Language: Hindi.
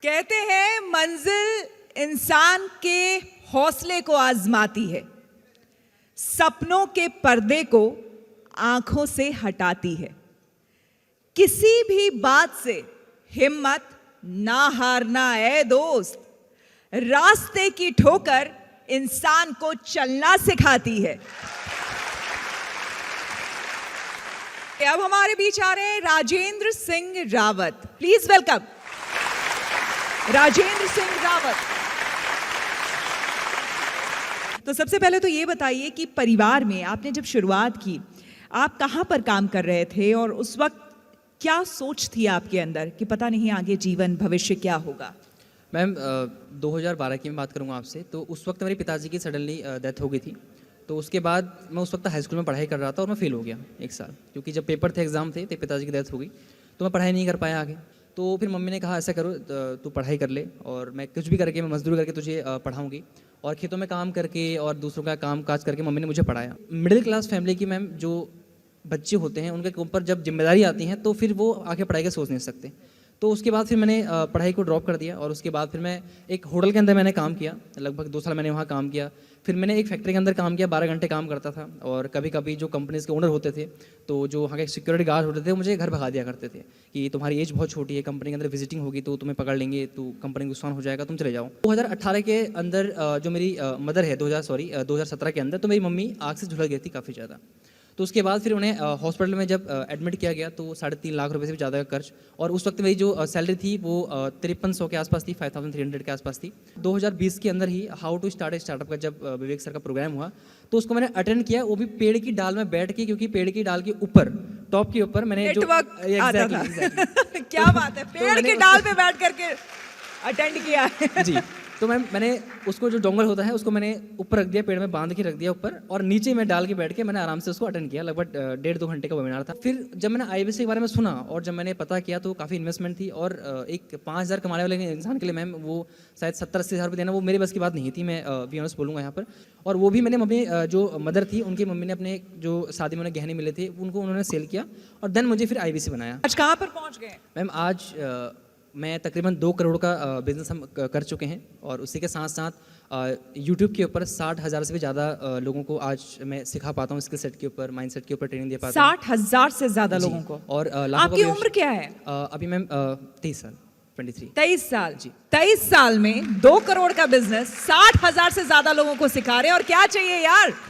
कहते हैं मंजिल इंसान के हौसले को आजमाती है, सपनों के पर्दे को आंखों से हटाती है। किसी भी बात से हिम्मत ना हारना है दोस्त, रास्ते की ठोकर इंसान को चलना सिखाती है। अब हमारे बीच आ रहे हैं राजेंद्र सिंह रावत। Please welcome Rajendra Singh Rawat. तो सबसे पहले तो ये बताइए कि परिवार में आपने जब शुरुआत की, आप कहाँ पर काम कर रहे थे और उस वक्त क्या सोच थी आपके अंदर कि पता नहीं आगे जीवन भविष्य क्या होगा? मैम 2012 की मैं बात करूँगा आपसे, तो उस वक्त मेरे पिताजी की सडनली डेथ हो गई थी। तो उसके बाद मैं उस वक्त हाई स्कूल में पढ़ाई कर रहा था और मैं फेल हो गया एक साल, क्योंकि जब पेपर थे, एग्ज़ाम थे, तो पिताजी की डेथ हो गई, तो मैं पढ़ाई नहीं कर पाया आगे। तो फिर मम्मी ने कहा ऐसा करो, तू पढ़ाई कर ले और मैं कुछ भी करके, मैं मजदूरी करके तुझे पढ़ाऊँगी। और खेतों में काम करके और दूसरों का काम काज करके मम्मी ने मुझे पढ़ाया। मिडिल क्लास फैमिली की मैम जो बच्चे होते हैं, उनके ऊपर जब जिम्मेदारी आती हैं तो फिर वो आगे पढ़ाई का सोच नहीं सकते। तो उसके बाद फिर मैंने पढ़ाई को ड्रॉप कर दिया और उसके बाद फिर मैं एक होटल के अंदर मैंने काम किया, लगभग 2 साल मैंने वहाँ काम किया। फिर मैंने एक फैक्ट्री के अंदर काम किया, 12 घंटे काम करता था। और कभी कभी जो कंपनीज के ओनर होते थे, तो जो वहाँ के सिक्योरिटी गार्ड होते थे, वो मुझे घर भगा दिया करते थे कि तुम्हारी एज बहुत छोटी है, कंपनी के अंदर विजिटिंग होगी तो तुम्हें पकड़ लेंगे, तो कंपनी को नुकसान हो जाएगा, तुम चले जाओ। 2018 के अंदर जो मेरी मदर है, 2017 के अंदर, तो मेरी मम्मी आग से झुलस गई थी काफ़ी ज़्यादा। तो उसके बाद फिर उन्हें हॉस्पिटल में जब एडमिट किया गया तो 3.5 लाख रुपए से भी ज़्यादा का खर्च। और उस वक्त मेरी जो सैलरी थी वो 5300 के आसपास थी, 5300 के आसपास थी। 2020 के अंदर ही how to start a startup का जब विवेक सर का प्रोग्राम हुआ, तो उसको मैंने अटेंड किया, वो भी पेड़ की डाल में बैठ के, क्योंकि पेड़ की डाल के ऊपर, टॉप के ऊपर मैंने जो exactly. क्या बात है, पेड़ की डाल पे बैठ करके अटेंड किया है। जी, तो मैंने उसको जो डोंगल होता है उसको मैंने ऊपर रख दिया, पेड़ में बांध के रख दिया ऊपर, और नीचे मैं डाल के बैठ के मैंने आराम से उसको अटेंड किया। लगभग 1.5-2 घंटे का वेबिनार था। फिर जब मैंने IBC के बारे में सुना और जब मैंने पता किया तो काफ़ी इन्वेस्टमेंट थी। और एक 5,000 कमाने वाले इंसान के लिए मैम वो शायद 70-80 हज़ार रुपये देना वो मेरे बस की बात नहीं थी, मैं बी ऑनेस्ट बोलूँगा यहाँ पर। और वो भी मैंने मम्मी जो मदर थी, उनकी मम्मी ने अपने जो शादी में उन्हें गहने मिले थे उनको उन्होंने सेल किया और देन मुझे फिर IBC बनाया। आज कहाँ पर पहुँच गए? मैम आज मैं तकरीबन 2 करोड़ का बिजनेस हम कर चुके हैं, और उसी के साथ साथ यूट्यूब के ऊपर 60,000 से भी ज़्यादा लोगों को आज मैं सिखा पाता हूँ, स्किल सेट के ऊपर, माइंड सेट के ऊपर ट्रेनिंग दे पाता हूँ। 60,000 से ज़्यादा लोगों को? और आपकी उम्र क्या है? अभी मैम 23 साल, 23। 23 साल जी। 23 साल में 2 करोड़ का बिजनेस 60,000 से ज़्यादा लोगों को सिखा रहे हैं, और क्या चाहिए यार।